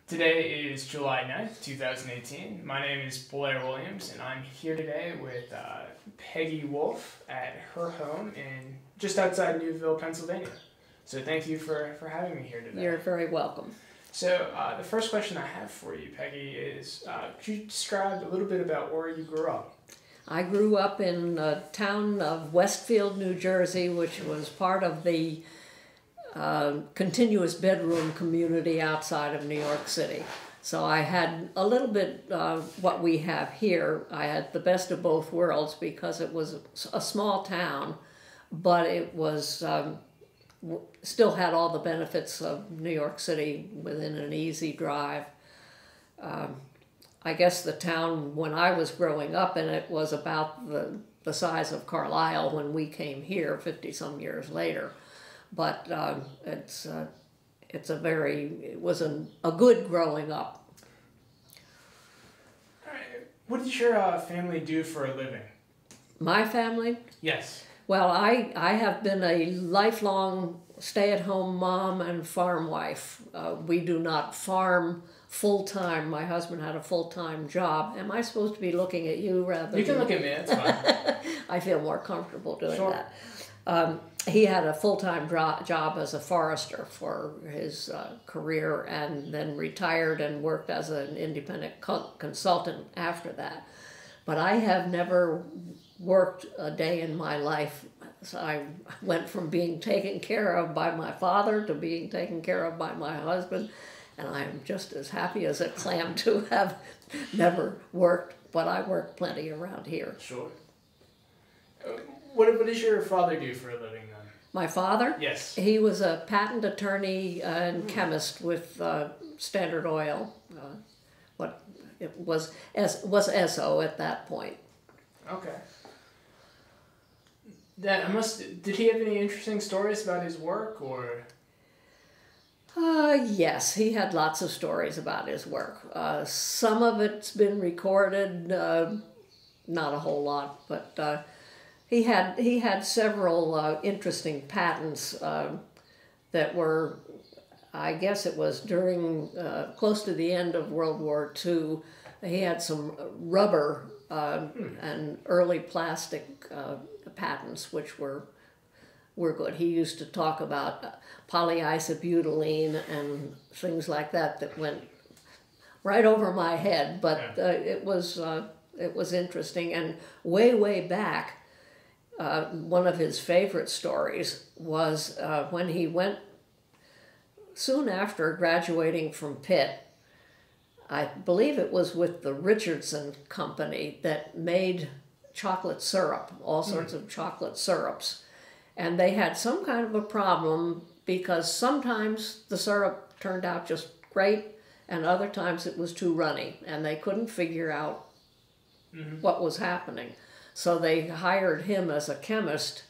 Today is July 9th, 2018. My name is Blair Williams, and I'm here today with Peggy Wolf at her home in just outside Newville, Pennsylvania. So thank you for having me here today. You're very welcome. So the first question I have for you, Peggy, is could you describe a little bit about where you grew up? I grew up in the town of Westfield, New Jersey, which was part of the continuous bedroom community outside of New York City. So I had a little bit what we have here. I had the best of both worlds because it was a small town, but it was still had all the benefits of New York City within an easy drive. I guess the town when I was growing up in it was about the size of Carlisle when we came here 50-some years later. But it was a good growing up. All right. What did your family do for a living? My family? Yes. Well, I have been a lifelong stay-at-home mom and farm wife. We do not farm full-time. My husband had a full-time job. Am I supposed to be looking at you rather? You can look at me, that's fine. I feel more comfortable doing Sure. that. He had a full-time job as a forester for his career and then retired and worked as an independent consultant after that. But I have never worked a day in my life. So I went from being taken care of by my father to being taken care of by my husband, and I'm just as happy as a clam to have never worked, but I work plenty around here. Sure. What does your father do for a living then? My father? Yes. He was a patent attorney and chemist with Standard Oil. What it was Esso at that point. Okay. Did he have any interesting stories about his work, or? Yes, he had lots of stories about his work. Some of it's been recorded, not a whole lot, but he had several interesting patents that were, I guess it was during close to the end of World War II. He had some rubber and early plastic patents which were good. He used to talk about polyisobutylene and things like that went right over my head, but it was interesting. And way back, one of his favorite stories was when he went, soon after graduating from Pitt, I believe it was with the Richardson Company that made chocolate syrup, all sorts of chocolate syrups. And they had some kind of a problem because sometimes the syrup turned out just great and other times it was too runny and they couldn't figure out what was happening. So they hired him as a chemist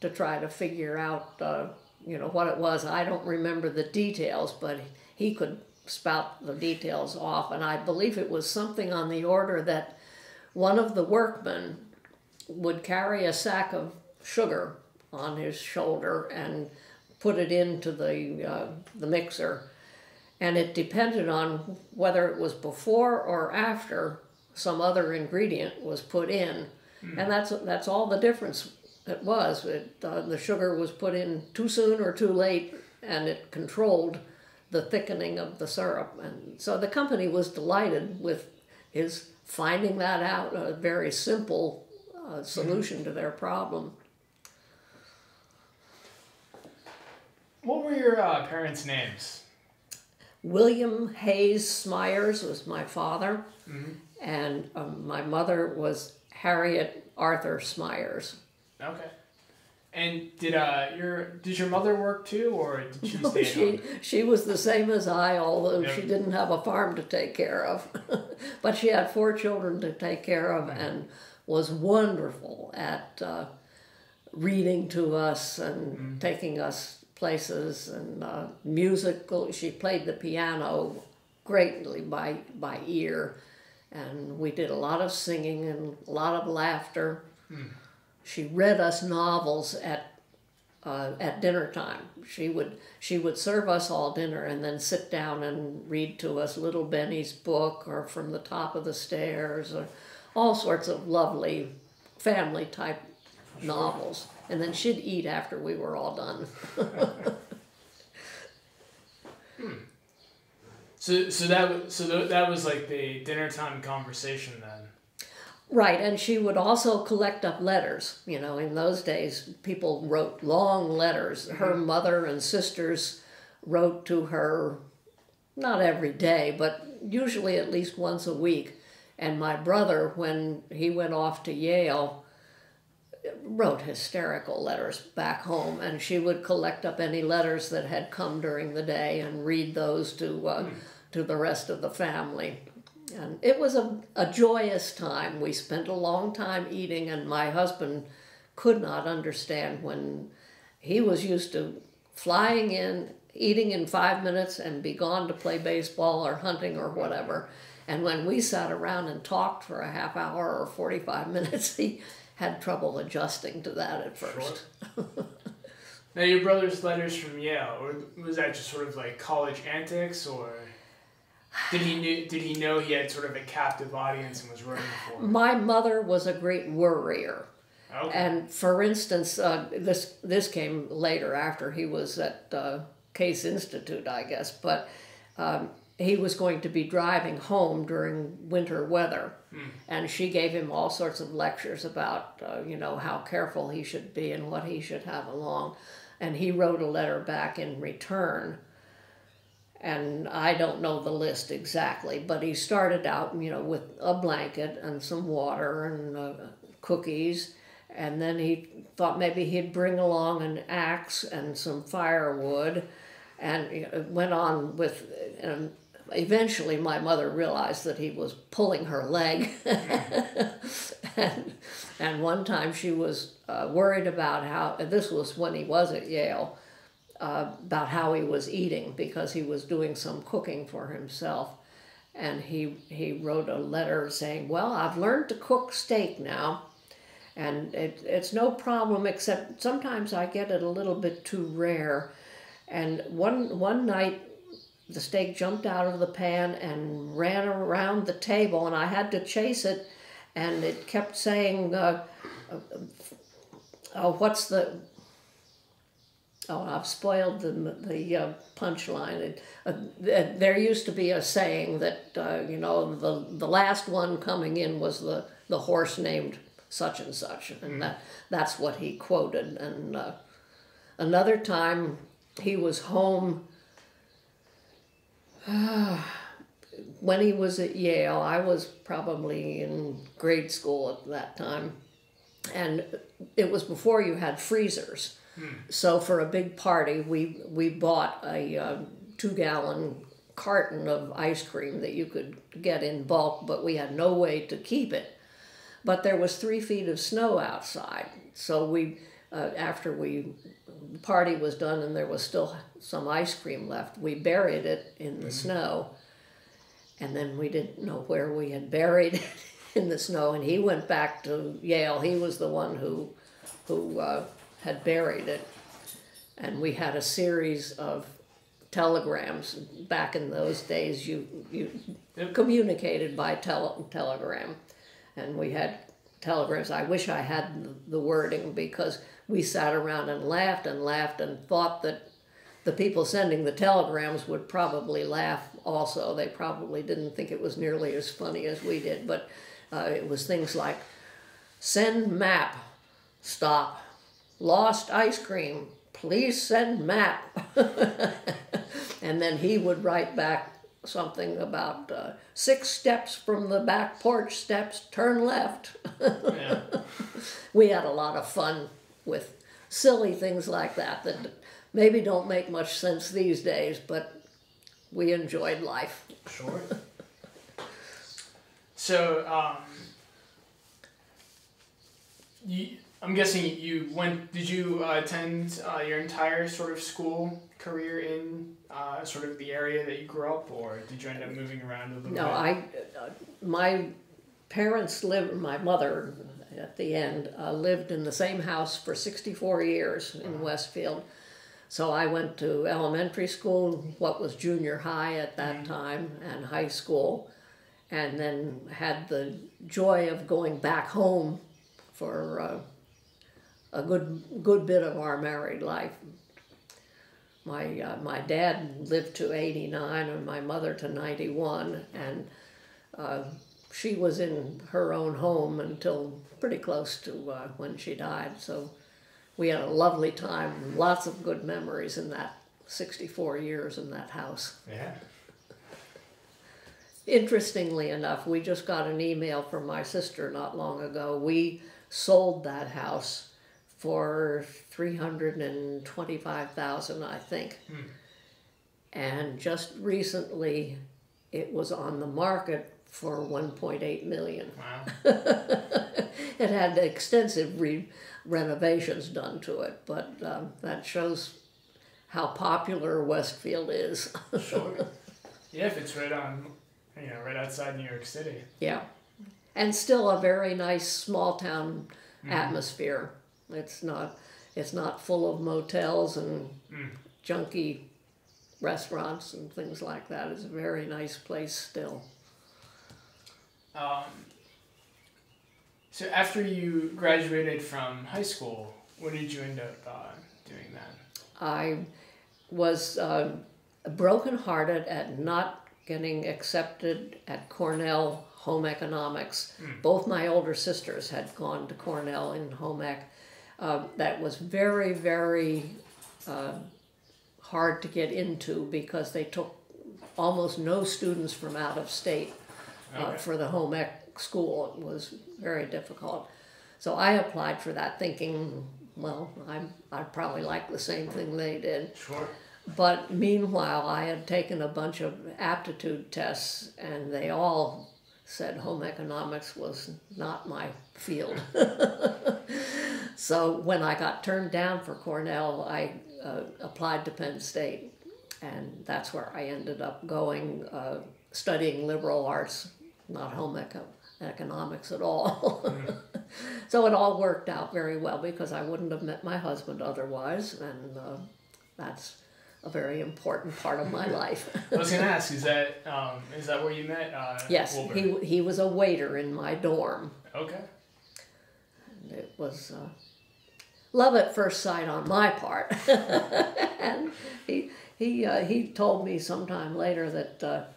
to try to figure out, what it was. I don't remember the details, but he could spout the details off. And I believe it was something on the order that one of the workmen would carry a sack of sugar on his shoulder and put it into the mixer. And it depended on whether it was before or after some other ingredient was put in. And that's all the difference it was. The sugar was put in too soon or too late, and it controlled the thickening of the syrup. And so the company was delighted with his finding that out, a very simple solution to their problem. What were your parents' names? William Hayes Smyers was my father, and my mother was Harriet Arthur Smyers. Okay. And did your mother work too, or did she stay at home? She was the same as I, although she didn't have a farm to take care of. But she had 4 children to take care of and was wonderful at reading to us and taking us places and musical. She played the piano greatly by ear. And we did a lot of singing and a lot of laughter. She read us novels at at dinner time. She would serve us all dinner and then sit down and read to us Little Benny's book or From the Top of the Stairs or all sorts of lovely family type novels. And then she'd eat after we were all done. So that was like the dinner time conversation then. Right, and she would also collect up letters. You know, in those days, people wrote long letters. Her mother and sisters wrote to her, not every day, but usually at least once a week. And my brother, when he went off to Yale, wrote hysterical letters back home, and she would collect up any letters that had come during the day and read those to the rest of the family. And it was a joyous time. We spent a long time eating, and my husband could not understand when he was used to flying in, eating in 5 minutes, and be gone to play baseball or hunting or whatever. And when we sat around and talked for a half hour or 45 minutes, he had trouble adjusting to that at first. Sure. Now, your brother's letters from Yale, or was that just sort of like college antics, or did he know he had sort of a captive audience and was writing for him? My mother was a great worrier. Okay. And for instance, this came later after he was at Case Institute, I guess, but he was going to be driving home during winter weather. And she gave him all sorts of lectures about, how careful he should be and what he should have along. And he wrote a letter back in return. And I don't know the list exactly, but he started out, with a blanket and some water and cookies. And then he thought maybe he'd bring along an axe and some firewood. And it went on with... Eventually, my mother realized that he was pulling her leg. and one time she was worried about how, this was when he was at Yale, about how he was eating because he was doing some cooking for himself. And he wrote a letter saying, well, I've learned to cook steak now. And it's no problem, except sometimes I get it a little bit too rare. And one night, the steak jumped out of the pan and ran around the table, and I had to chase it, and it kept saying, I've spoiled the punchline. There used to be a saying that, the last one coming in was the horse named such and such, and that's what he quoted. And another time he was home when he was at Yale. I was probably in grade school at that time, and it was before you had freezers. So for a big party, we bought a 2-gallon carton of ice cream that you could get in bulk, but we had no way to keep it. But there was 3 feet of snow outside, so we after the party was done and there was still some ice cream left, we buried it in the snow, and then we didn't know where we had buried it in the snow, and he went back to Yale. He was the one who had buried it, and we had a series of telegrams. Back in those days, you communicated by telegram, and we had telegrams. I wish I had the wording, because we sat around and laughed and thought that the people sending the telegrams would probably laugh also. They probably didn't think it was nearly as funny as we did, but it was things like, send map, stop, lost ice cream, please send map. And then he would write back something about 6 steps from the back porch steps, turn left. Yeah. We had a lot of fun with silly things like that maybe don't make much sense these days, but we enjoyed life. Sure. So, I'm guessing did you attend your entire sort of school career in sort of the area that you grew up, or did you end up moving around a little bit? No, my parents lived, my mother at the end, lived in the same house for 64 years in Westfield. So I went to elementary school, what was junior high at that time, and high school, and then had the joy of going back home for a good bit of our married life. My dad lived to 89 and my mother to 91, and she was in her own home until pretty close to when she died. So we had a lovely time, lots of good memories in that 64 years in that house. Yeah. Interestingly enough, we just got an email from my sister not long ago. We sold that house for $325,000, I think. And just recently, it was on the market for $1.8 million. Wow. It had extensive renovations done to it, but that shows how popular Westfield is. Sure. Yeah, if it's right on, right outside New York City. Yeah, and still a very nice small town atmosphere. It's not full of motels and junky restaurants and things like that. It's a very nice place still. So after you graduated from high school, what did you end up doing then? I was brokenhearted at not getting accepted at Cornell home economics. Both my older sisters had gone to Cornell in home ec. That was very, very hard to get into because they took almost no students from out of state for the home ec school. It was very difficult. So I applied for that thinking, well, I'd probably like the same thing they did. Sure. But meanwhile, I had taken a bunch of aptitude tests, and they all said home economics was not my field. So when I got turned down for Cornell, I applied to Penn State, and that's where I ended up going, studying liberal arts, not home economics at all. So it all worked out very well because I wouldn't have met my husband otherwise, and that's a very important part of my life. I was going to ask, is that where you met Yes, Wilbur? he was a waiter in my dorm. Okay. And it was love at first sight on my part. And he told me sometime later that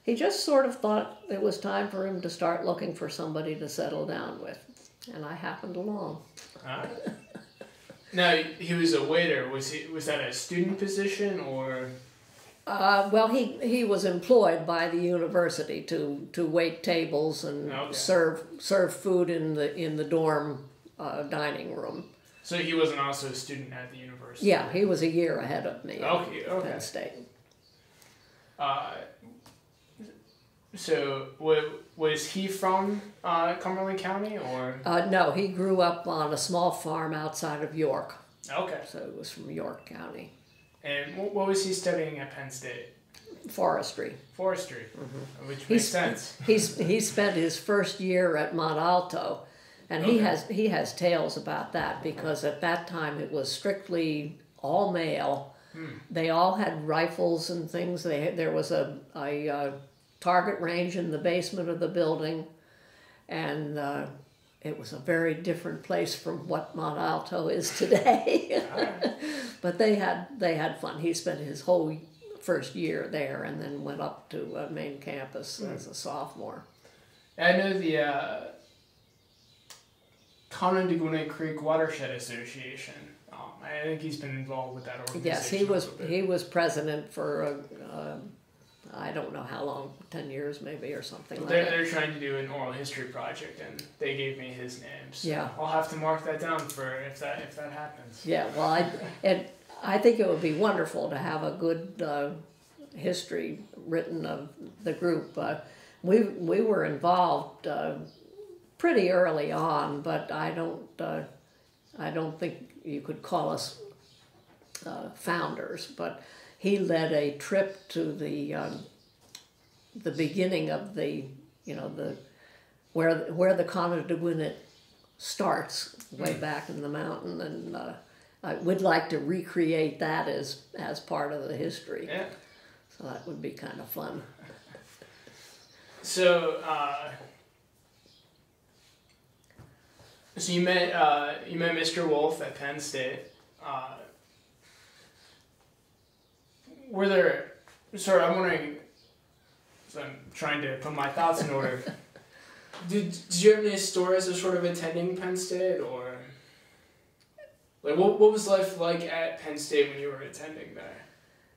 he just sort of thought it was time for him to start looking for somebody to settle down with. And I happened along. Now, he was a waiter. Was that a student position or? Well, he was employed by the university to wait tables and serve food in the dorm dining room. So he wasn't also a student at the university? Yeah, he was a year ahead of me at Penn State. So was he from Cumberland County or? No, he grew up on a small farm outside of York. Okay. So it was from York County. And what was he studying at Penn State? Forestry. Forestry, which makes sense. He spent his first year at Mont Alto, and he has tales about that because at that time it was strictly all male. They all had rifles and things. There was a target range in the basement of the building, and it was a very different place from what Mont Alto is today. But they had fun. He spent his whole first year there and then went up to main campus as a sophomore. I know the Conondiguny Creek Watershed Association. I think he's been involved with that organization. Yes, he was president for I don't know how long, 10 years maybe or something like that. They're trying to do an oral history project, and they gave me his name. So yeah. I'll have to mark that down for if that happens. Yeah, well, I think it would be wonderful to have a good history written of the group. We were involved pretty early on, but I don't think you could call us founders. But he led a trip to the beginning of where the Conneauguinit starts, way back in the mountain, and I would like to recreate that as part of the history. Yeah. So that would be kind of fun. So, so you met Mr. Wolf at Penn State. Were there, sorry, I'm wondering, so I'm trying to put my thoughts in order. Did you have any stories of sort of attending Penn State, or like what was life like at Penn State when you were attending there,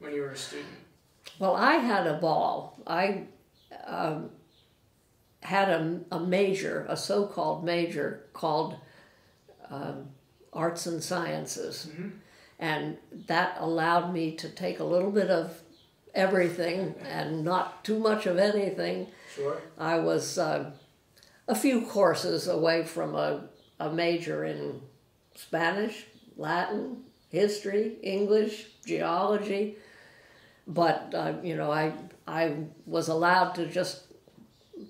when you were a student? Well, I had a ball. I had a major, a so-called major called Arts and Sciences. Mm-hmm. And that allowed me to take a little bit of everything and not too much of anything. Sure. I was a few courses away from a major in Spanish, Latin, history, English, geology. But, I was allowed to just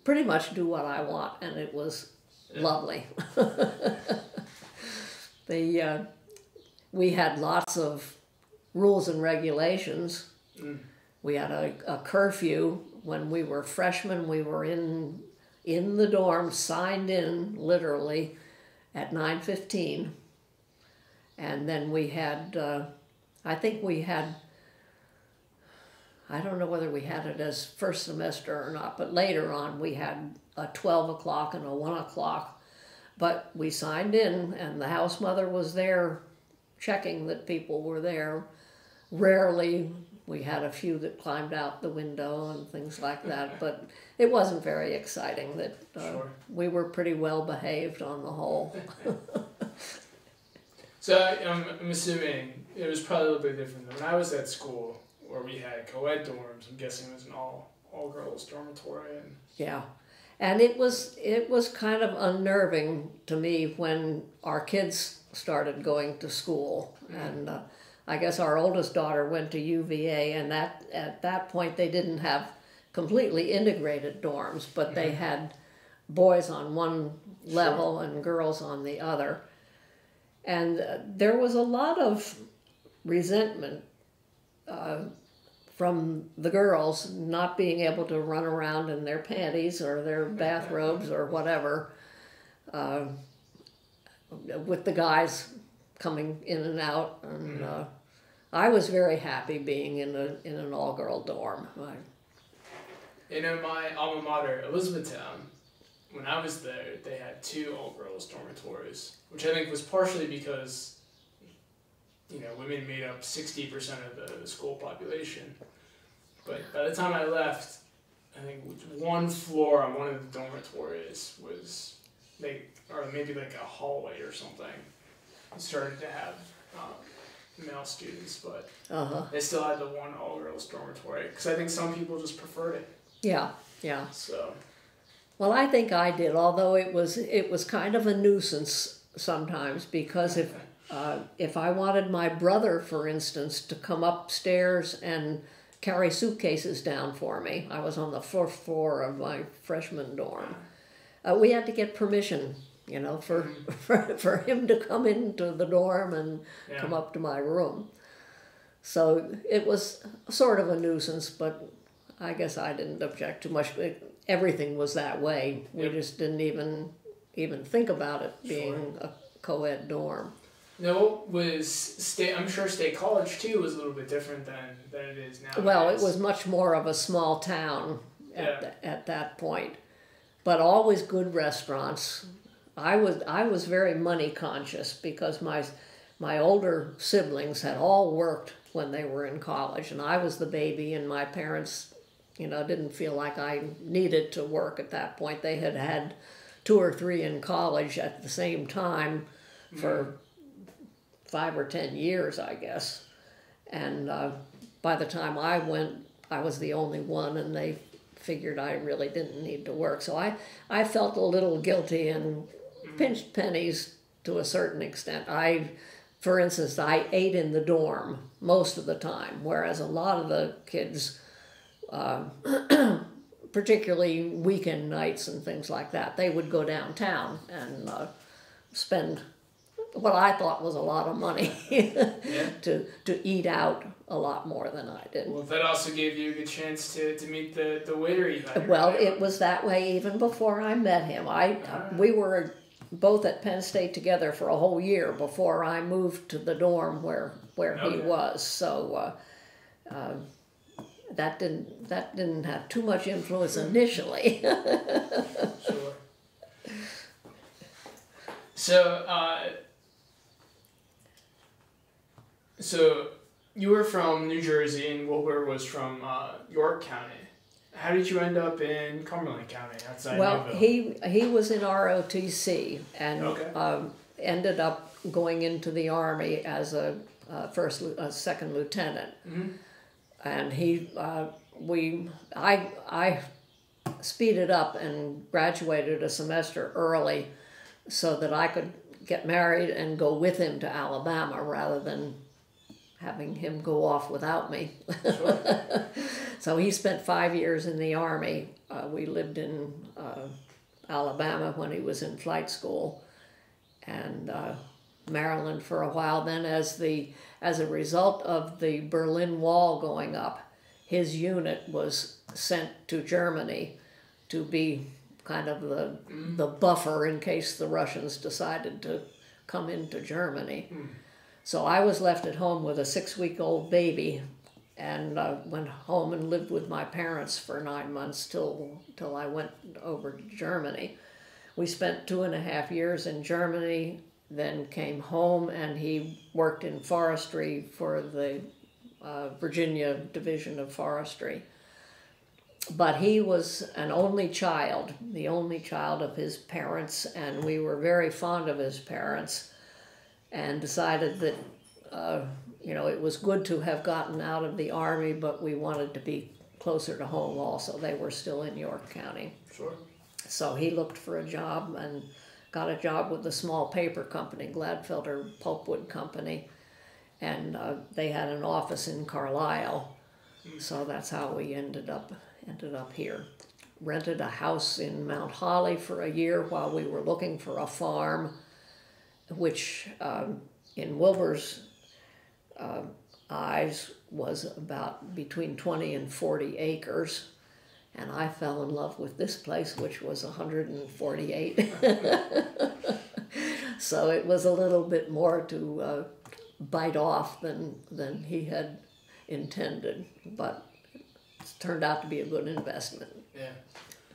pretty much do what I want, and it was lovely. We had lots of rules and regulations. Mm. We had a curfew. When we were freshmen, we were in the dorm, signed in literally at 9:15. And then we had, I don't know whether we had it as first semester or not, but later on we had a 12 o'clock and a 1 o'clock. But we signed in, and the house mother was there checking that people were there. Rarely, we had a few that climbed out the window and things like that, but it wasn't very exciting. That Sure. We were pretty well behaved on the whole. So I'm assuming it was probably a little bit different than when I was at school, where we had co-ed dorms. I'm guessing it was an all girls dormitory. And yeah. And it was kind of unnerving to me when our kids started going to school. And I guess our oldest daughter went to UVA, and at that point they didn't have completely integrated dorms, but they had boys on one level and girls on the other. And there was a lot of resentment from the girls not being able to run around in their panties or their bathrobes or whatever, with the guys coming in and out. And I was very happy being in an all-girl dorm. My alma mater, Elizabethtown, when I was there, they had 2 all-girls dormitories, which I think was partially because women made up 60% of the school population. But by the time I left, I think one floor on one of the dormitories was or maybe like a hallway or something. It started to have male students, but they still had the one all-girls dormitory because I think some people just preferred it. Yeah. So. Well, I think I did, although it was kind of a nuisance sometimes, because if I wanted my brother, for instance, to come upstairs and carry suitcases down for me, I was on the 4th floor of my freshman dorm, we had to get permission, for him to come into the dorm and come up to my room. So it was sort of a nuisance, but I guess I didn't object too much. Everything was that way. We just didn't even think about it being a co-ed dorm. No, I'm sure State College too was a little bit different than it is now. Well, it was much more of a small town at that point, but always good restaurants. I was very money conscious because my older siblings had all worked when they were in college, and I was the baby, and my parents, didn't feel like I needed to work at that point. They had had 2 or 3 in college at the same time for 5 or 10 years, I guess. And by the time I went, I was the only one, and they figured I really didn't need to work. So I felt a little guilty and pinched pennies to a certain extent. For instance, I ate in the dorm most of the time, whereas a lot of the kids particularly weekend nights and things like that, they would go downtown and spend what I thought was a lot of money to eat out a lot more than I did. Well, that also gave you a good chance to meet the waiter you had. Well, it was that way even before I met him. We were both at Penn State together for a whole year before I moved to the dorm where he was. So that didn't have too much influence initially. Sure. So you were from New Jersey and Wilbur was from York County. How did you end up in Cumberland County outside Newville? He was in ROTC and ended up going into the Army as a second lieutenant. Mm-hmm. And I speeded up and graduated a semester early so that I could get married and go with him to Alabama rather than having him go off without me. Sure. So he spent 5 years in the Army. We lived in Alabama when he was in flight school, and Maryland for a while. Then as a result of the Berlin Wall going up, his unit was sent to Germany to be kind of the buffer in case the Russians decided to come into Germany. Mm. So I was left at home with a 6-week-old baby, and went home and lived with my parents for 9 months till I went over to Germany. We spent 2.5 years in Germany, then came home, and he worked in forestry for the Virginia Division of Forestry. But he was an only child, the only child of his parents, and we were very fond of his parents, and decided that it was good to have gotten out of the Army, but we wanted to be closer to home also. They were still in York County. Sure. So he looked for a job and got a job with a small paper company, Gladfelder Pulpwood Company, and they had an office in Carlisle. So that's how we ended up here. Rented a house in Mount Holly for a year while we were looking for a farm, which in Wilbur's eyes was about between 20 and 40 acres. And I fell in love with this place, which was 148. So it was a little bit more to bite off than he had intended, but it's turned out to be a good investment. Yeah.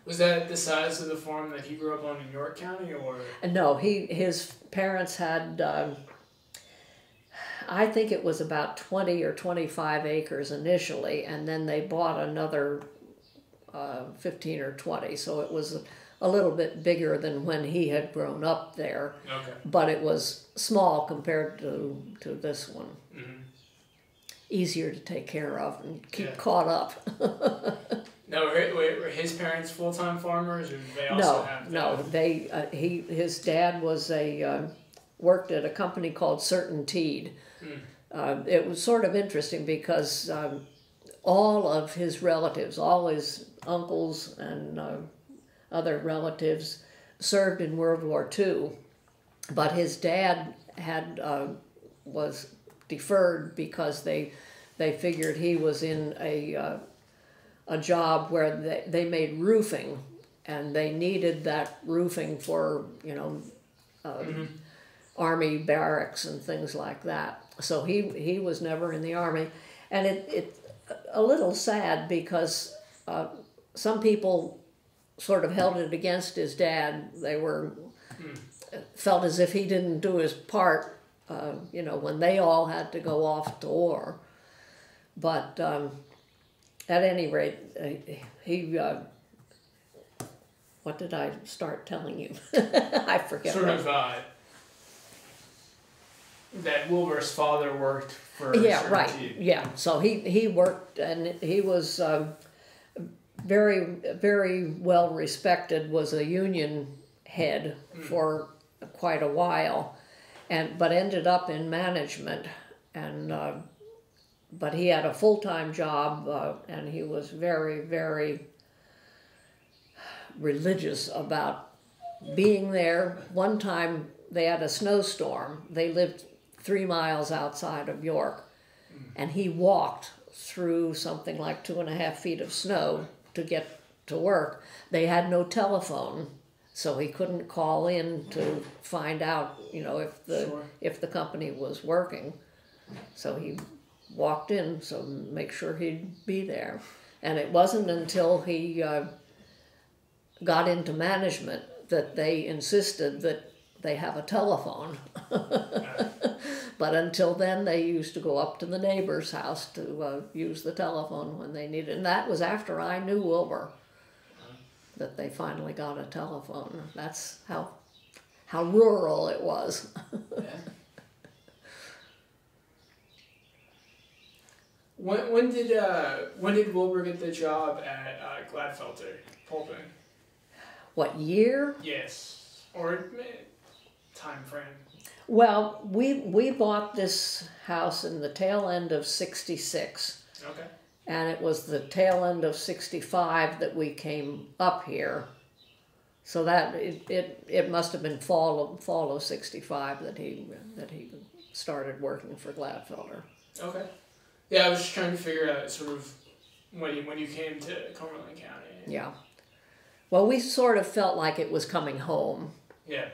Was that the size of the farm that he grew up on in York County, or? No, his parents had, I think it was about 20 or 25 acres initially, and then they bought another 15 or 20, so it was a little bit bigger than when he had grown up there. Okay. But it was small compared to this one. Mm-hmm. Easier to take care of and keep caught up. No, were his parents full-time farmers, or did they also have? No, his dad was worked at a company called Certainteed. Mm. It was sort of interesting because all of his relatives, all his uncles and other relatives served in World War II, but his dad was deferred because they figured he was in a job where they made roofing, and they needed that roofing for Army barracks and things like that. So he was never in the Army, and it's a little sad because some people sort of held it against his dad. They felt as if he didn't do his part, when they all had to go off to war. But at any rate, he, what did I start telling you? I forget. Sort of that Wilbur's father worked for Yeah, right. Yeah, so he worked, and he was very, very well respected, was a union head for quite a while, but ended up in management, and but he had a full-time job, and he was very, very religious about being there. One time they had a snowstorm. They lived 3 miles outside of York, and he walked through something like 2.5 feet of snow to get to work. They had no telephone, so he couldn't call in to find out, if the company was working. So he walked in, so make sure he'd be there. And it wasn't until he got into management that they insisted that they have a telephone. But until then, they used to go up to the neighbor's house to use the telephone when they needed it. And that was after I knew Wilbur, that they finally got a telephone. That's how rural it was. Yeah. When did Wilbur get the job at Gladfelter Pulping? What year? Yes, or time frame. Well, we bought this house in the tail end of '66. Okay. And it was the tail end of '65 that we came up here. So that it must have been fall of '65 that he started working for Gladfelter. Okay. Yeah, I was just trying to figure out sort of when you came to Cumberland County. Yeah. Well, we sort of felt like it was coming home. Yeah.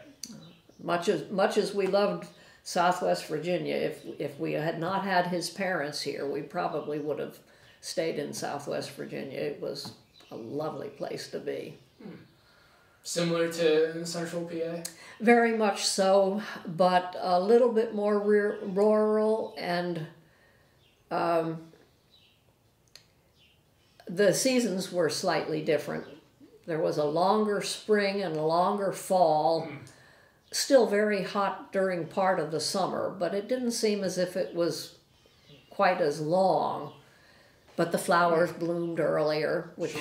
Much as we loved Southwest Virginia, if we had not had his parents here, we probably would have stayed in Southwest Virginia. It was a lovely place to be. Similar to Central PA? Very much so, but a little bit more rural, and the seasons were slightly different. There was a longer spring and a longer fall. Still very hot during part of the summer, but it didn't seem as if it was quite as long. But the flowers bloomed earlier, which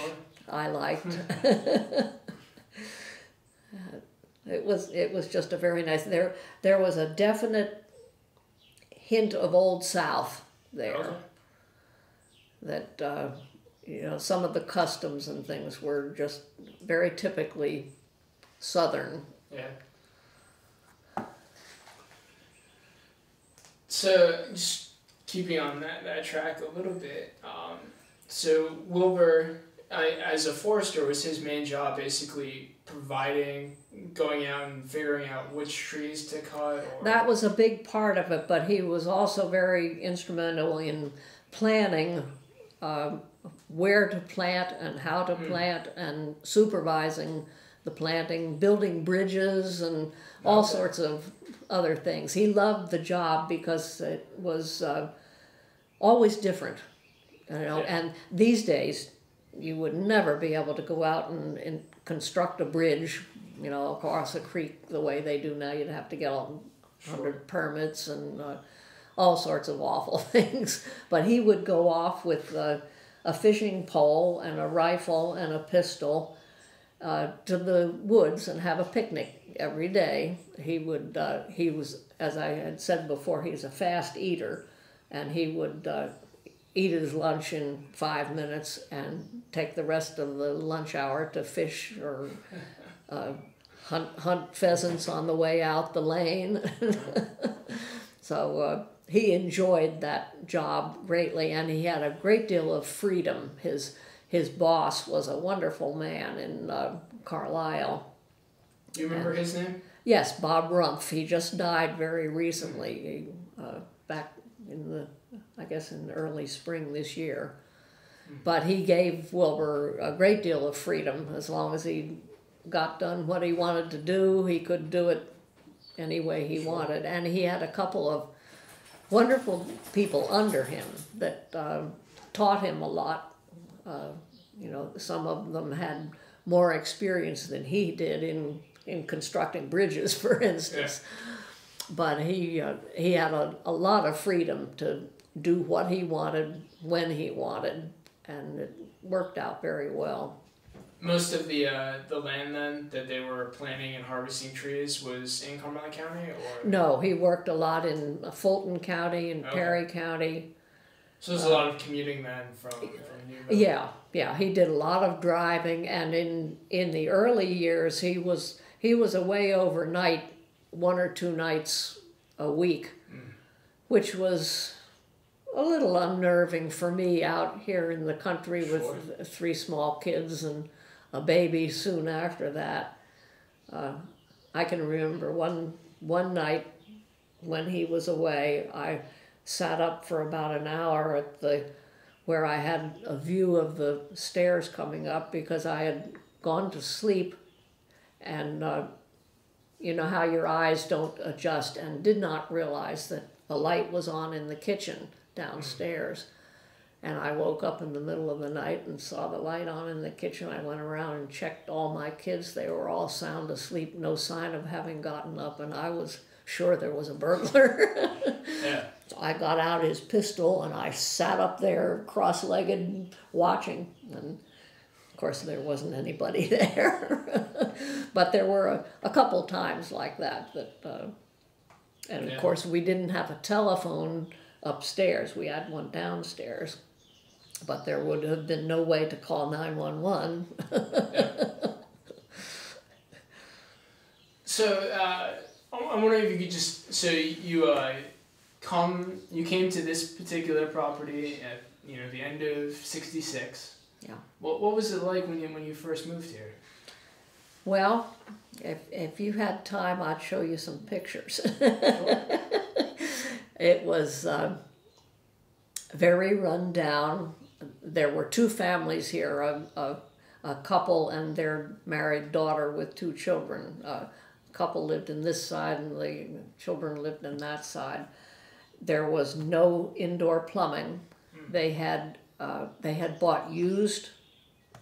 I liked. It was just a very nice. There was a definite hint of Old South there. Okay. That some of the customs and things were just very typically Southern. Yeah. So just keeping on that track a little bit. So Wilbur, as a forester, was his main job basically going out and figuring out which trees to cut? Or? That was a big part of it, but he was also very instrumental in planning where to plant and how to plant, and supervising the planting, building bridges, and all sorts of other things. He loved the job because it was always different, and these days you would never be able to go out and construct a bridge, across a creek the way they do now. You'd have to get 100 permits and all sorts of awful things. But he would go off with a fishing pole and a rifle and a pistol to the woods and have a picnic every day. He was, as I had said before, he's a fast eater, and he would eat his lunch in 5 minutes and take the rest of the lunch hour to fish or hunt pheasants on the way out the lane. So he enjoyed that job greatly, and he had a great deal of freedom. His boss was a wonderful man in Carlisle. Do you remember his name? Yes, Bob Rumpf. He just died very recently, back in the early spring this year. But he gave Wilbur a great deal of freedom. As long as he got done what he wanted to do, he could do it any way he wanted. And he had a couple of wonderful people under him that taught him a lot. Some of them had more experience than he did in constructing bridges, for instance. Yeah. But he had a lot of freedom to do what he wanted, when he wanted, and it worked out very well. Most of the land then that they were planting and harvesting trees was in Cumberland County, or? No, he worked a lot in Fulton County and Perry County, So there's a lot of commuting then from Newville. Yeah, he did a lot of driving, and in the early years he was away overnight 1 or 2 nights a week, which was a little unnerving for me out here in the country with 3 small kids and a baby soon after that. I can remember one night when he was away, I sat up for about an hour at where I had a view of the stairs coming up because I had gone to sleep, and you know how your eyes don't adjust, and did not realize that the light was on in the kitchen downstairs. And I woke up in the middle of the night and saw the light on in the kitchen. I went around and checked all my kids. They were all sound asleep, no sign of having gotten up, and I was sure there was a burglar. Yeah. So I got out his pistol and I sat up there cross-legged watching, and of course there wasn't anybody there. But there were a couple times like that, and of course we didn't have a telephone upstairs. We had one downstairs, but there would have been no way to call 911. So I'm wondering if you could just, so you came to this particular property at the end of '66. Yeah. What was it like when you first moved here? Well, if you had time, I'd show you some pictures. It was very run down. There were 2 families here, a couple and their married daughter with 2 children. Couple lived in this side and the children lived in that side. There was no indoor plumbing. They had bought used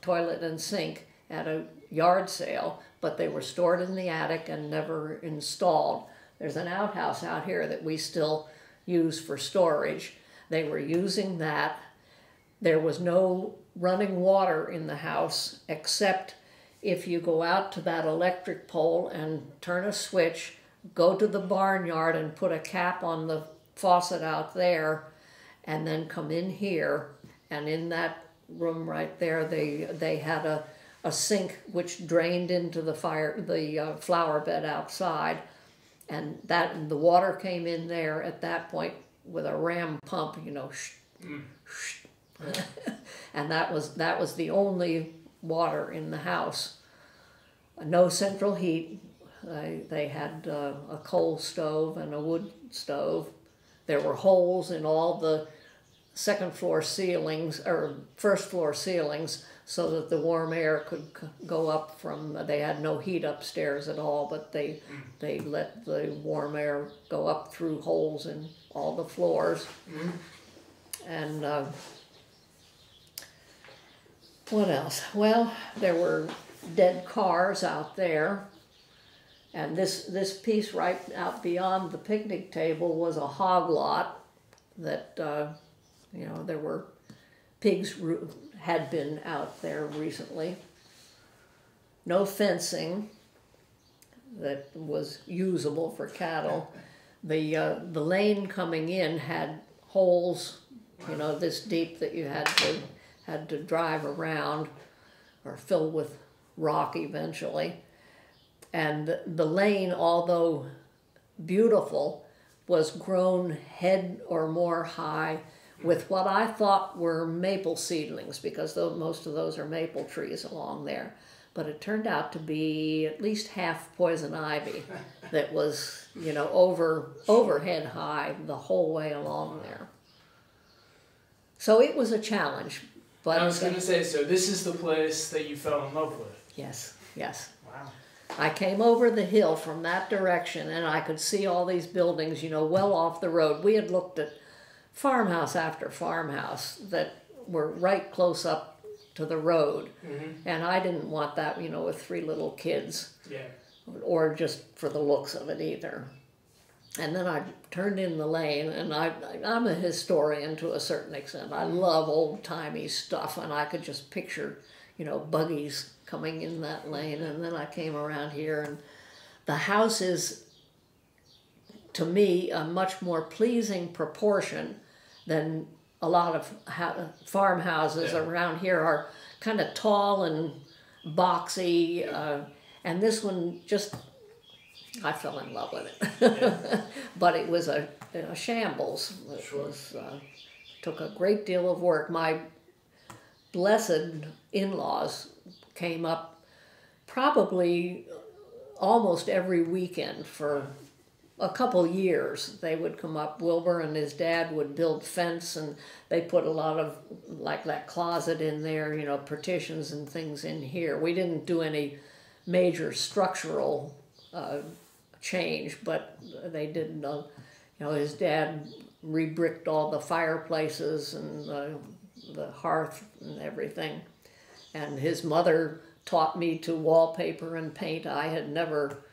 toilet and sink at a yard sale, but they were stored in the attic and never installed. There's an outhouse out here that we still use for storage. They were using that. There was no running water in the house except if you go out to that electric pole and turn a switch, go to the barnyard and put a cap on the faucet out there, and then come in here, and in that room right there they had a sink which drained into the flower bed outside, and the water came in there at that point with a ram pump, and that was the only water in the house. No central heat. They had a coal stove and a wood stove. There were holes in all the second floor ceilings or first floor ceilings so that the warm air could go up from. They had no heat upstairs at all, but they let the warm air go up through holes in all the floors. And what else? Well, there were dead cars out there, and this piece right out beyond the picnic table was a hog lot that there were pigs had been out there recently. No fencing that was usable for cattle. The lane coming in had holes, this deep that you had to drive around or fill with rock eventually. And the lane, although beautiful, was grown head or more high with what I thought were maple seedlings, because most of those are maple trees along there. But it turned out to be at least half poison ivy that was, overhead high the whole way along there. So it was a challenge. But I was going to say, so this is the place that you fell in love with. Yes. Wow. I came over the hill from that direction, and I could see all these buildings, well off the road. We had looked at farmhouse after farmhouse that were right close up to the road. And I didn't want that, with 3 little kids. Yeah. Or just for the looks of it either. And then I turned in the lane, and I'm a historian to a certain extent. I love old-timey stuff, and I could just picture, buggies coming in that lane. And then I came around here, and the house is, to me, a much more pleasing proportion than a lot of farmhouses around here are kind of tall and boxy, and this one just, I fell in love with it. But it was a shambles. It was, took a great deal of work. My blessed in-laws came up probably almost every weekend for a couple years. They would come up. Wilbur and his dad would build fence, and they put a lot of, like that closet in there, you know, partitions and things in here. We didn't do any major structural change, but they did, you know, his dad re-bricked all the fireplaces and the hearth and everything. And his mother taught me to wallpaper and paint. I had never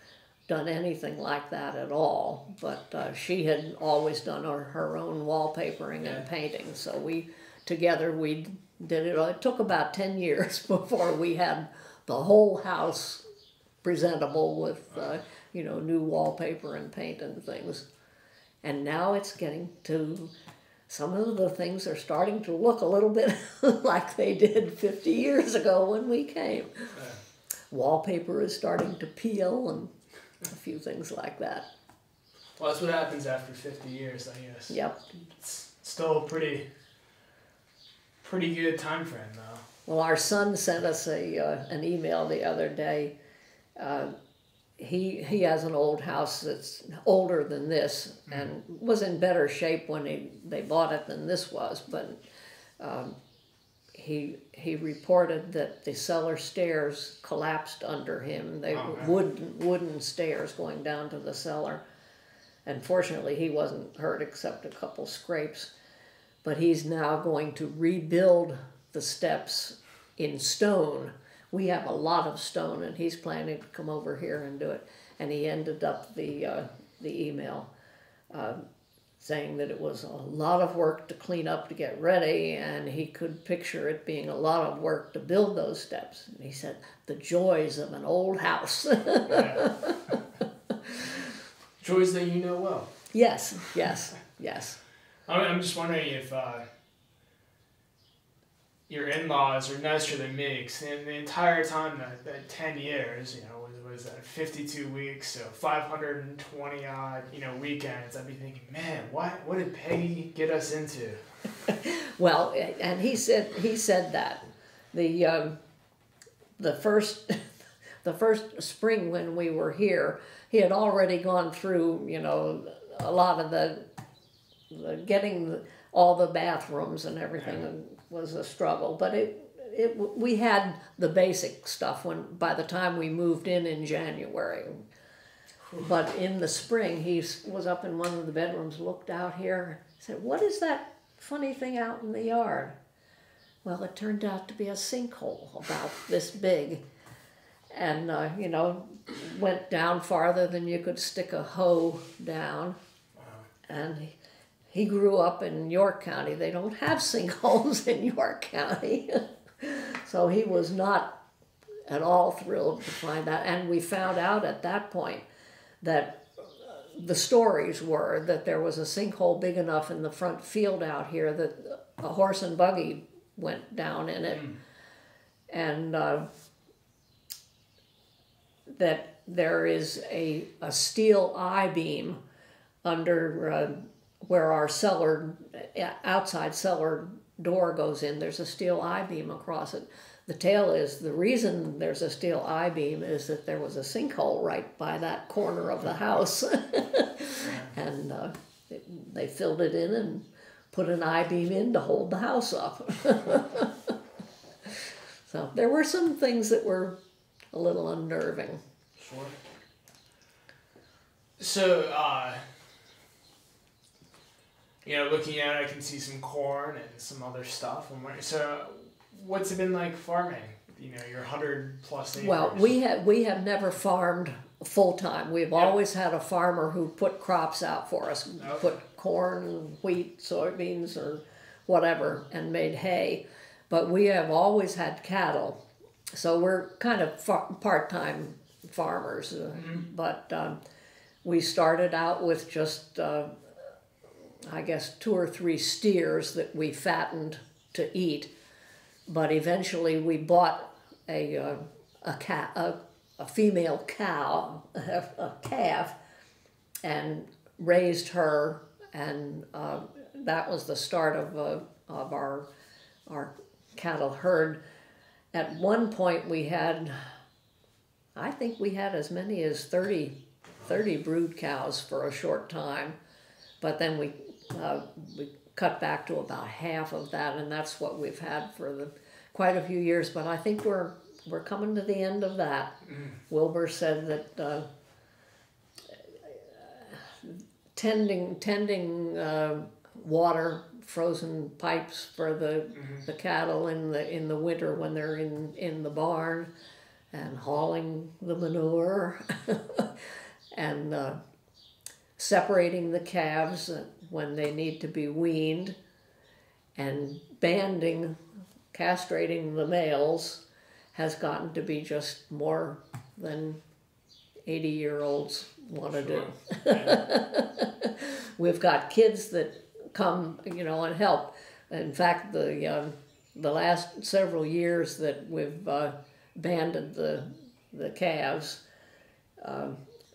done anything like that at all, but she had always done her own wallpapering and painting. So we did it. It took about 10 years before we had the whole house presentable with you know, new wallpaper and paint and things. And now it's getting to, some of the things are starting to look a little bit like they did 50 years ago when we came. Wallpaper is starting to peel and a few things like that. Well, that's what happens after 50 years, I guess. Yep. It's still a pretty good time frame, though. Well, our son sent us an email the other day. He has an old house that's older than this and was in better shape when they bought it than this was, but he reported that the cellar stairs collapsed under him. They were wooden stairs going down to the cellar. And fortunately, he wasn't hurt except a couple scrapes. But he's now going to rebuild the steps in stone. We have a lot of stone, and he's planning to come over here and do it. And he ended up the email saying that it was a lot of work to clean up to get ready, and he could picture it being a lot of work to build those steps. And he said, the joys of an old house. Joys that you know well. Yes. I'm just wondering if your in-laws are nicer than me, because the entire time, that 10 years, you know, was that 52 weeks, so 520 odd, you know, weekends. I'd be thinking, man, what did Peggy get us into? Well, and he said that the first spring when we were here, he had already gone through, you know, a lot of the getting all the bathrooms and everything was a struggle, but we had the basic stuff by the time we moved in January. But in the spring, he was up in one of the bedrooms, looked out here, said, what is that funny thing out in the yard? Well, it turned out to be a sinkhole about this big, and you know, went down farther than you could stick a hoe down. Wow. And he grew up in York County. They don't have sinkholes in York County. So he was not at all thrilled to find that. And we found out at that point that the stories were that there was a sinkhole big enough in the front field out here that a horse and buggy went down in it. And that there is a steel I-beam under where our outside cellar door goes in. There's a steel I-beam across it. The tale is, the reason there's a steel I-beam is that there was a sinkhole right by that corner of the house. And they filled it in and put an I-beam in to hold the house up. So there were some things that were a little unnerving. Sure. So, you know, looking at it, I can see some corn and some other stuff. So, what's it been like farming? You know, your 100+ acres. Well, we have never farmed full time. We've always had a farmer who put crops out for us, put corn, wheat, soybeans, or whatever, and made hay. But we have always had cattle, so we're kind of part-time farmers. But we started out with just I guess, 2 or 3 steers that we fattened to eat. But eventually we bought a female cow, a calf, and raised her, and that was the start of our cattle herd. At one point we had, I think we had as many as 30 brood cows for a short time, but then we cut back to about half of that, and that's what we've had for quite a few years. But I think we're coming to the end of that. Wilbur said that tending water, frozen pipes for the cattle in the winter when they're in the barn, and hauling the manure, and separating the calves when they need to be weaned, and castrating the males has gotten to be just more than 80-year-olds want to do. Yeah. We've got kids that come, and help. In fact, the last several years that we've banded the calves,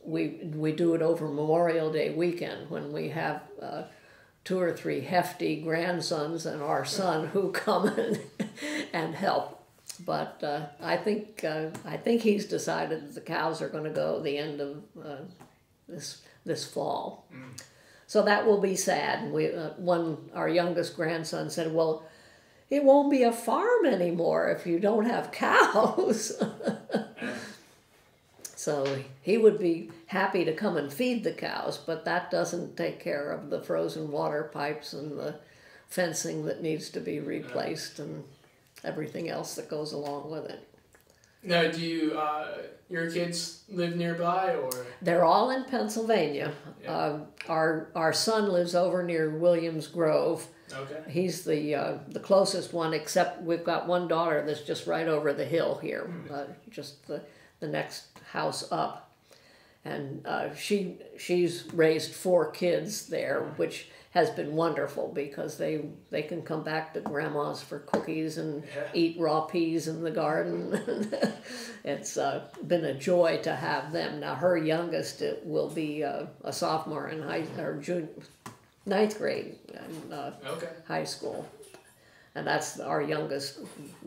we do it over Memorial Day weekend, when we have 2 or 3 hefty grandsons and our son who come and help. But I think he's decided that the cows are going to go the end of this fall. So that will be sad. Our youngest grandson said, "Well, it won't be a farm anymore if you don't have cows." So he would be happy to come and feed the cows, but that doesn't take care of the frozen water pipes and the fencing that needs to be replaced and everything else that goes along with it. Now, do your kids live nearby, or? They're all in Pennsylvania. Yeah. Our son lives over near Williams Grove. Okay. He's the closest one, except we've got one daughter that's just right over the hill here, just the next house up, and she's raised 4 kids there, which has been wonderful because they can come back to grandma's for cookies and eat raw peas in the garden. It's been a joy to have them. Now her youngest will be a sophomore in ninth grade in high school, and that's our youngest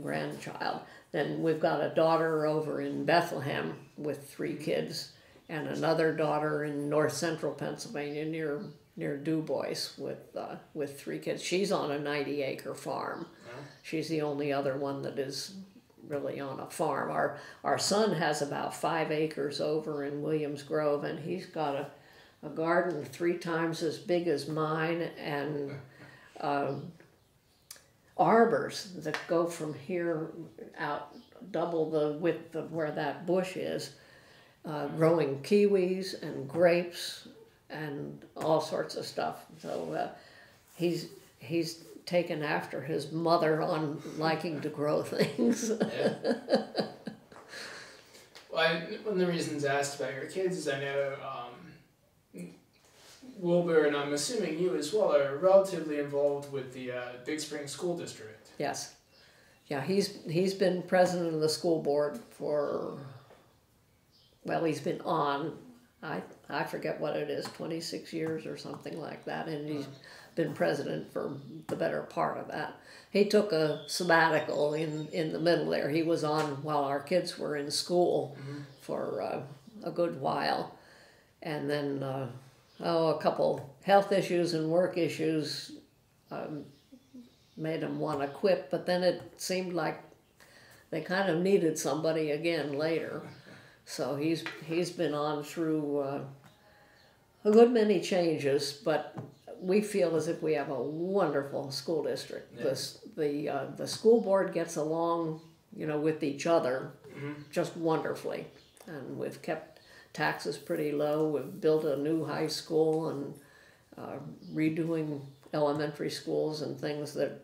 grandchild. Then we've got a daughter over in Bethlehem with 3 kids, and another daughter in north central Pennsylvania near Du Bois with 3 kids. She's on a 90-acre farm. She's the only other one that is really on a farm. Our son has about 5 acres over in Williams Grove, and he's got a garden 3 times as big as mine, and arbors that go from here out double the width of where that bush is, growing kiwis and grapes and all sorts of stuff. So he's taken after his mother on liking to grow things. Yeah. Well, one of the reasons I asked about your kids is I know Wilbur, and I'm assuming you as well, are relatively involved with the Big Spring School District. Yes. Yeah, he's been president of the school board for, well, he's been on, I forget what it is, 26 years or something like that, and he's been president for the better part of that. He took a sabbatical in the middle there. He was on while our kids were in school for a good while, and then a couple health issues and work issues made him want to quit, but then it seemed like they kind of needed somebody again later. So he's been on through a good many changes, but we feel as if we have a wonderful school district. Yeah. The school board gets along, with each other just wonderfully, and we've kept taxes pretty low. We've built a new high school and redoing elementary schools and things that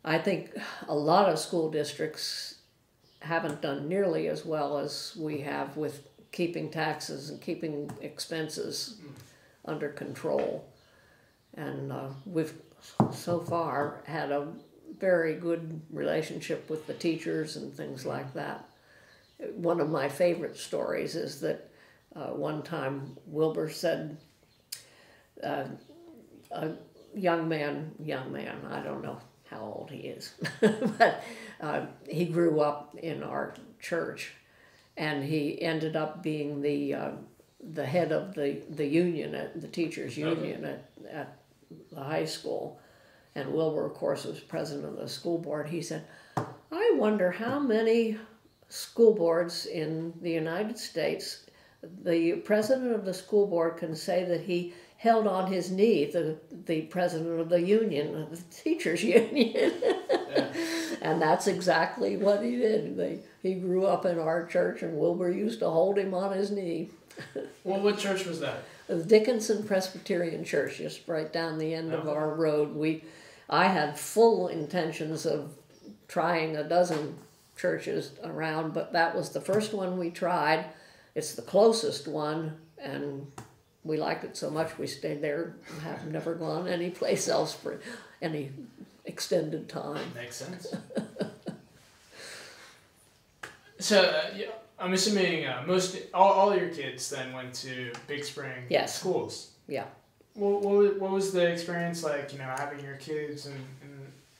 I think a lot of school districts haven't done nearly as well as we have with keeping taxes and keeping expenses under control. And we've so far had a very good relationship with the teachers and things like that. One of my favorite stories is that one time Wilbur said, a young man, I don't know how old he is, but he grew up in our church, and he ended up being the head of the union, at the teachers union at the high school. And Wilbur, of course, was president of the school board. He said, I wonder how many school boards in the United States the president of the school board can say that he held on his knee the president of the union, the teachers union. Yeah. And that's exactly what he did. He grew up in our church, and Wilbur used to hold him on his knee. Well, what church was that? The Dickinson Presbyterian Church, just right down the end of our road. I had full intentions of trying a dozen churches around, but that was the first one we tried. It's the closest one, and we liked it so much we stayed there and have never gone anyplace else for any extended time. Makes sense. So, I'm assuming all your kids then went to Big Spring schools. Yeah. What was the experience like, having your kids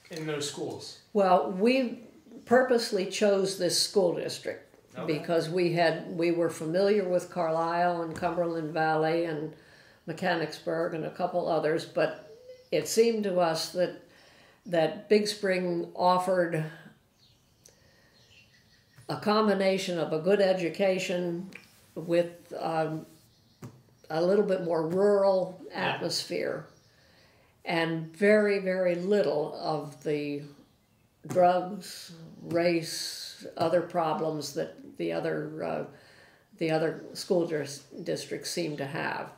in those schools? Well, we purposely chose this school district because we were familiar with Carlisle and Cumberland Valley and Mechanicsburg and a couple others, but it seemed to us that Big Spring offered a combination of a good education with a little bit more rural atmosphere and very, very little of the drugs, race, other problems that the other school districts seem to have.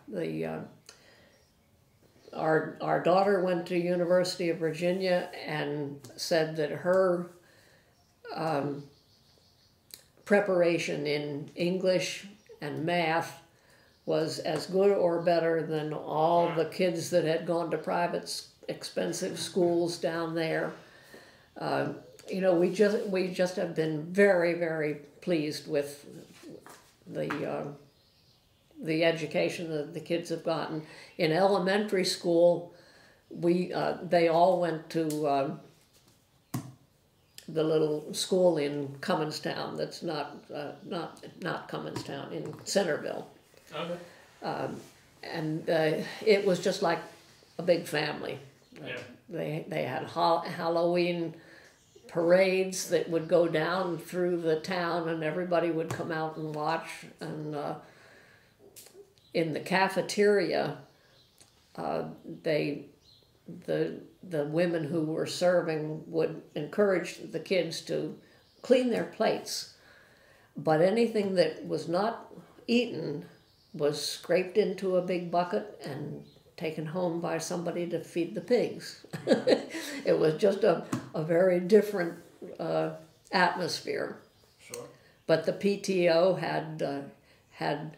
Our daughter went to University of Virginia and said that her preparation in English and math was as good or better than all the kids that had gone to private expensive schools down there. We just have been very, very pleased with the education that the kids have gotten. In elementary school, they all went to the little school in Cumminstown. That's not Cumminstown, in Centerville. Okay. And it was just like a big family. Yeah. They had Halloween parades that would go down through the town, and everybody would come out and watch. And in the cafeteria, the women who were serving would encourage the kids to clean their plates, but anything that was not eaten was scraped into a big bucket and taken home by somebody to feed the pigs. It was just a very different atmosphere. Sure. But the PTO had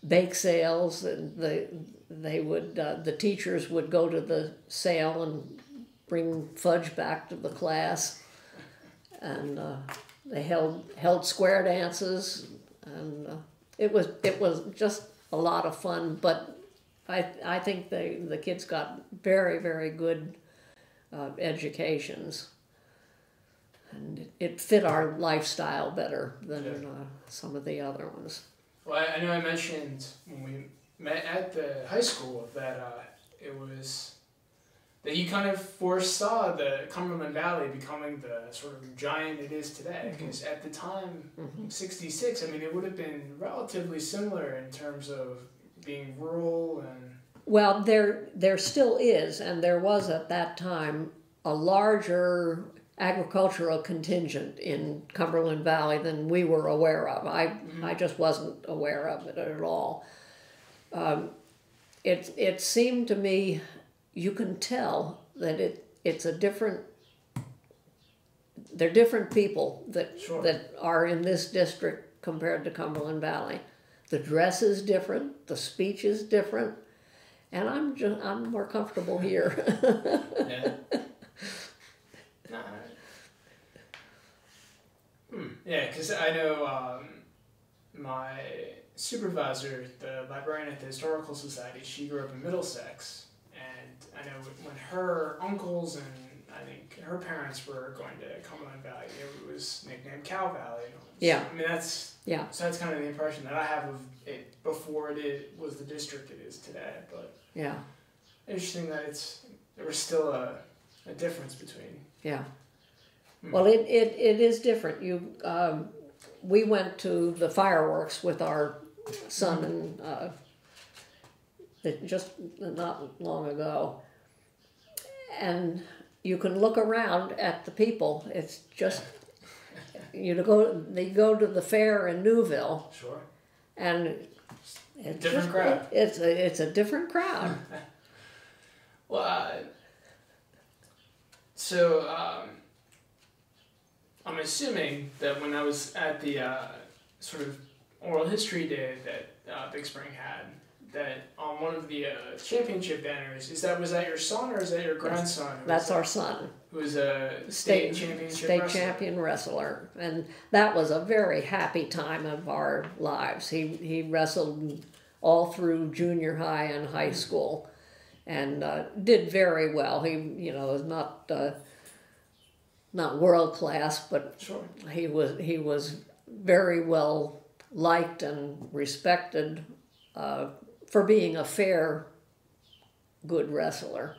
bake sales, and the teachers would go to the sale and bring fudge back to the class, and they held square dances, and it was just a lot of fun. But I think the kids got very, very good educations, and it fit our lifestyle better than some of the other ones. Well, I know I mentioned when we met at the high school that that you kind of foresaw the Cumberland Valley becoming the sort of giant it is today. Because at the time, 66, it would have been relatively similar in terms of being rural and... Well, there still is, and there was at that time a larger agricultural contingent in Cumberland Valley than we were aware of. I just wasn't aware of it at all. It seemed to me, you can tell that it's a different... They're different people that are in this district compared to Cumberland Valley. The dress is different, the speech is different, and I'm more comfortable here. Yeah. Yeah, because I know my supervisor, the librarian at the Historical Society, she grew up in Middlesex, and I know when her uncles and I think her parents were going to Cumberland Valley, it was nicknamed Cow Valley. Yeah. So, I mean, so that's kind of the impression that I have of it before was the district it is today. But yeah, interesting that there was still a difference between. Yeah. Well, it is different. We went to the fireworks with our son and just not long ago, and you can look around at the people. It's just they go to the fair in Newville. Sure. And it's different crowd. It's a different crowd. Well, so I'm assuming that when I was at the sort of oral history day that Big Spring had, that on one of the championship banners, was that your son or is that your grandson? That's our son. Who was a state champion wrestler, and that was a very happy time of our lives. He wrestled all through junior high and high school, and did very well. He was not world class, but sure. he was very well liked and respected for being a fair, good wrestler,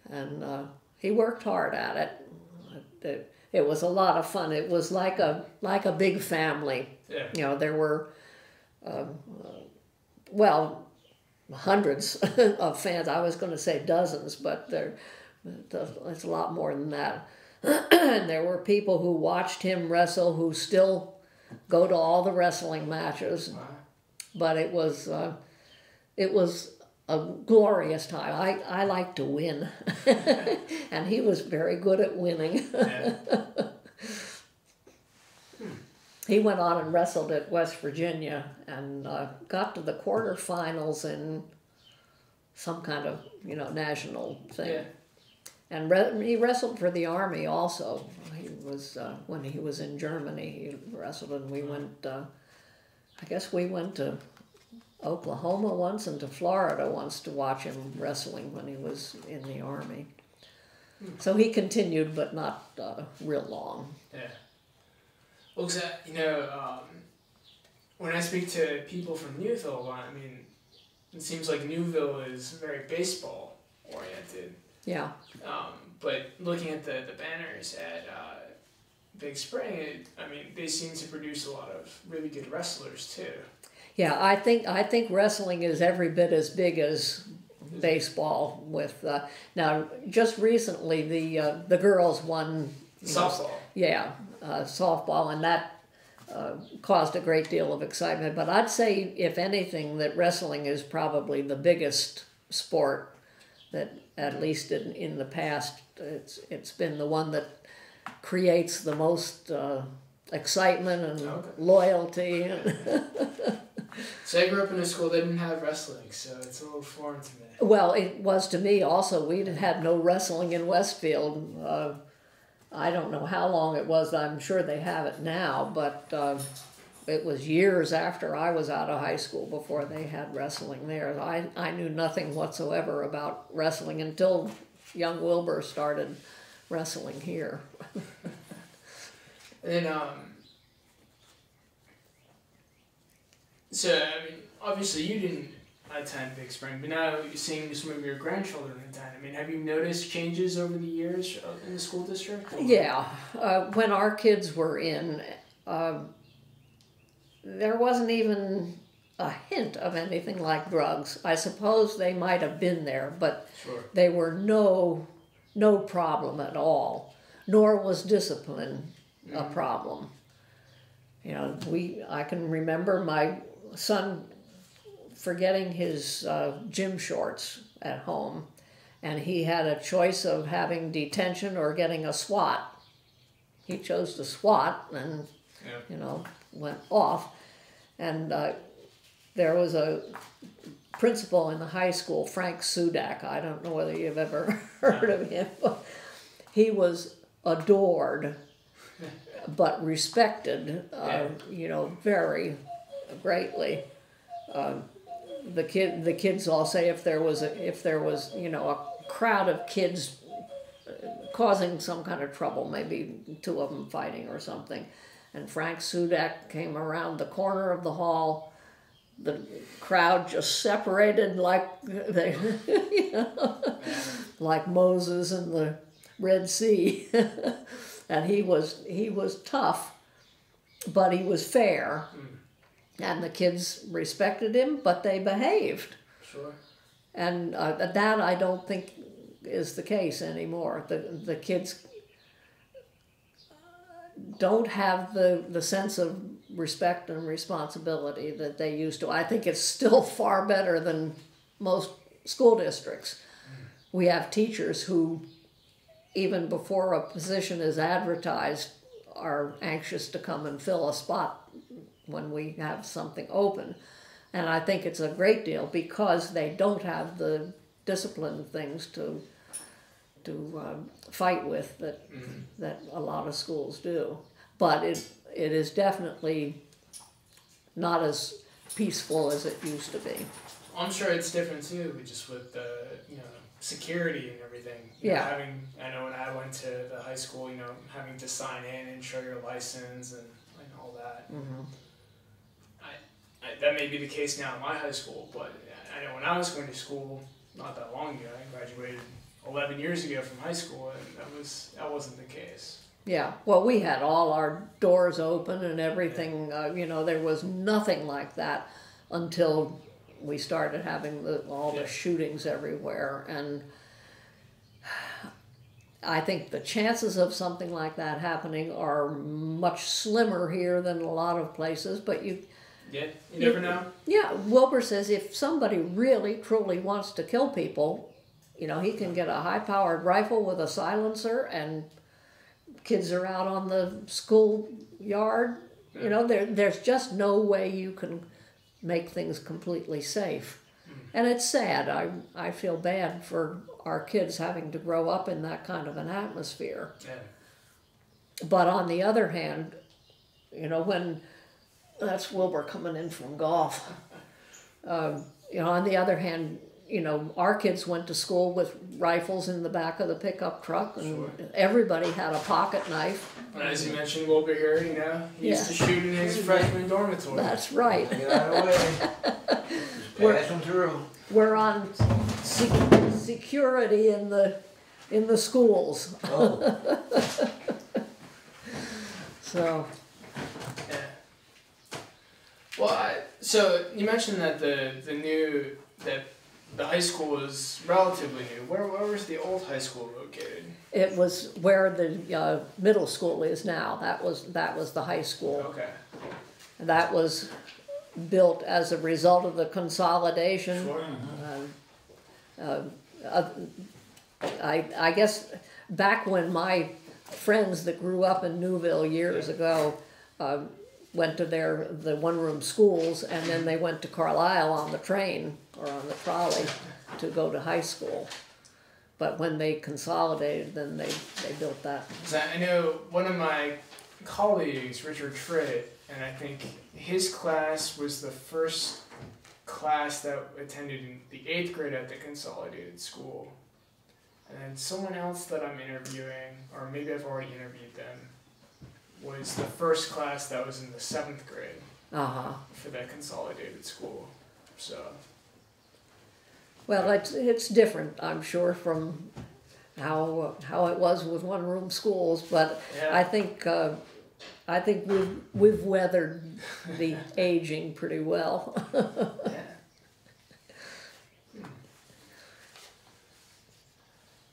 and he worked hard at it. It was a lot of fun. It was like a big family. Yeah. There were hundreds of fans. I was going to say dozens, but it's a lot more than that. And there were people who watched him wrestle who still go to all the wrestling matches. Wow. But it was a glorious time. I like to win, and he was very good at winning. Yeah. He went on and wrestled at West Virginia and got to the quarterfinals in some kind of national thing. Yeah. And he wrestled for the Army also. He was when he was in Germany. He wrestled, and we went. I guess we went to Oklahoma once and to Florida once to watch him wrestling when he was in the Army. So he continued, but not real long. Yeah. Well, cause when I speak to people from Newville, I mean, it seems like Newville is very baseball oriented. Yeah. But looking at the banners at Big Spring, they seem to produce a lot of really good wrestlers too. Yeah, I think wrestling is every bit as big as baseball. With now, just recently the girls won softball. Softball, and that caused a great deal of excitement. But I'd say, if anything, that wrestling is probably the biggest sport that, at least in the past, it's been the one that creates the most excitement and loyalty. So I grew up in a school that didn't have wrestling, so it's a little foreign to me. Well, it was to me also. We had no wrestling in Westfield. I don't know how long it was. I'm sure they have it now, but it was years after I was out of high school before they had wrestling there. I knew nothing whatsoever about wrestling until young Wilbur started wrestling here. And so, obviously you didn't attend Big Spring, but now you're seeing some of your grandchildren attend. Have you noticed changes over the years in the school district? Or? Yeah. When our kids were in, there wasn't even a hint of anything like drugs. I suppose they might have been there, but sure. They were no problem at all, nor was discipline a problem. I can remember my son forgetting his gym shorts at home, and he had a choice of having detention or getting a SWAT. He chose the SWAT and went off, and there was a principal in the high school, Frank Sudak. I don't know whether you've ever heard of him, but he was adored, but respected, very greatly. The kids all say if there was a crowd of kids causing some kind of trouble, maybe two of them fighting or something, and Frank Sudak came around the corner of the hall, the crowd just separated like like Moses in the Red Sea. And he was tough, but he was fair. And the kids respected him, but they behaved. Sure. And that I don't think is the case anymore. The kids don't have the sense of respect and responsibility that they used to. I think it's still far better than most school districts. We have teachers who, even before a position is advertised, are anxious to come and fill a spot when we have something open. And I think it's a great deal because they don't have the discipline things to fight with that a lot of schools do. But it is definitely not as peaceful as it used to be. I'm sure it's different too, just with the security and everything. Yeah. I know when I went to the high school, having to sign in and show your license and all that. Mm-hmm. That may be the case now in my high school, but I know when I was going to school not that long ago, I graduated 11 years ago from high school, and that wasn't the case. Yeah, well, we had all our doors open and everything. There was nothing like that until we started having all the shootings everywhere. And I think the chances of something like that happening are much slimmer here than a lot of places, but you never know. Yeah, Wilbur says if somebody really, truly wants to kill people, he can get a high-powered rifle with a silencer, and kids are out on the schoolyard. There's just no way you can make things completely safe. And it's sad. I feel bad for our kids having to grow up in that kind of an atmosphere. Yeah. But on the other hand, when that's Wilbur coming in from golf. On the other hand, our kids went to school with rifles in the back of the pickup truck, and everybody had a pocket knife. And as you mentioned, Wilbur here, he used to shoot in his freshman dormitory. That's right. Get out of the way. Just pass them through. We're on security in the schools. Oh. So. Well, so you mentioned that the high school was relatively new. Where was the old high school located? It was where the middle school is now. That was the high school. Okay. That was built as a result of the consolidation. Sure. I guess back when my friends that grew up in Newville years ago went to the one-room schools, and then they went to Carlisle on the train or on the trolley to go to high school. But when they consolidated, then they built that. I know one of my colleagues, Richard Tritt, and I think his class was the first class that attended in the 8th grade at the consolidated school. And then someone else that I'm interviewing, or maybe I've already interviewed them, was the first class that was in the 7th grade for that consolidated school. So. Well, it's different, I'm sure, from how it was with one-room schools, but yeah. I think we've weathered the aging pretty well. Yeah.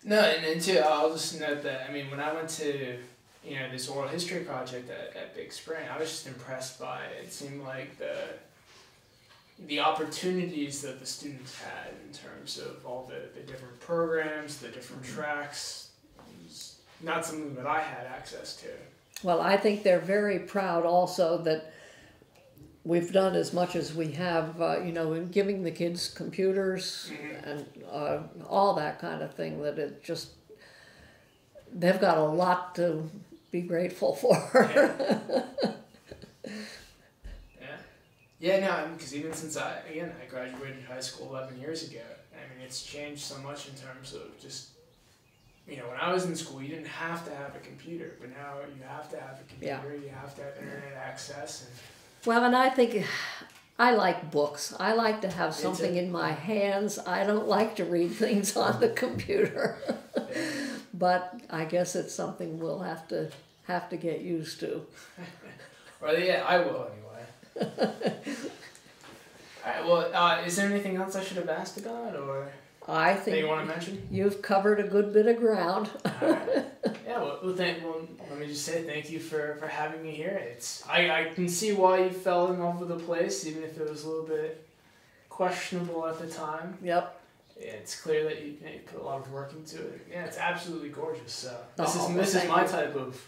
No, and too, I'll just note that, when I went to, this oral history project at Big Spring, I was just impressed by it. It seemed like the opportunities that the students had in terms of all the different programs, the different tracks. It was not something that I had access to. Well, I think they're very proud also that we've done as much as we have, in giving the kids computers and all that kind of thing, that it just, they've got a lot to be grateful for. Yeah, no, because even since I graduated high school 11 years ago, I mean, it's changed so much in terms of just, when I was in school, you didn't have to have a computer, but now you have to have a computer, you have to have internet access. Well, and I think I like books. I like to have something in my hands. I don't like to read things on the computer. But I guess it's something we'll have to get used to. Well, yeah, I will anyway. Alright, well, is there anything else I should have asked about, or I think that you want to mention? You've covered a good bit of ground. Alright. Yeah, well, let me just say thank you for having me here. I can see why you fell in love with the place, even if it was a little bit questionable at the time. Yep. It's clear that you put a lot of work into it. Yeah, it's absolutely gorgeous. So This is my type of.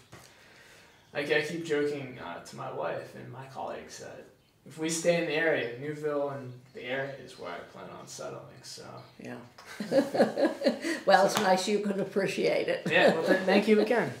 I keep joking to my wife and my colleagues that if we stay in the area, Newville and the area is where I plan on settling. So yeah. Well, it's nice you can appreciate it. Yeah. Well, thank you again.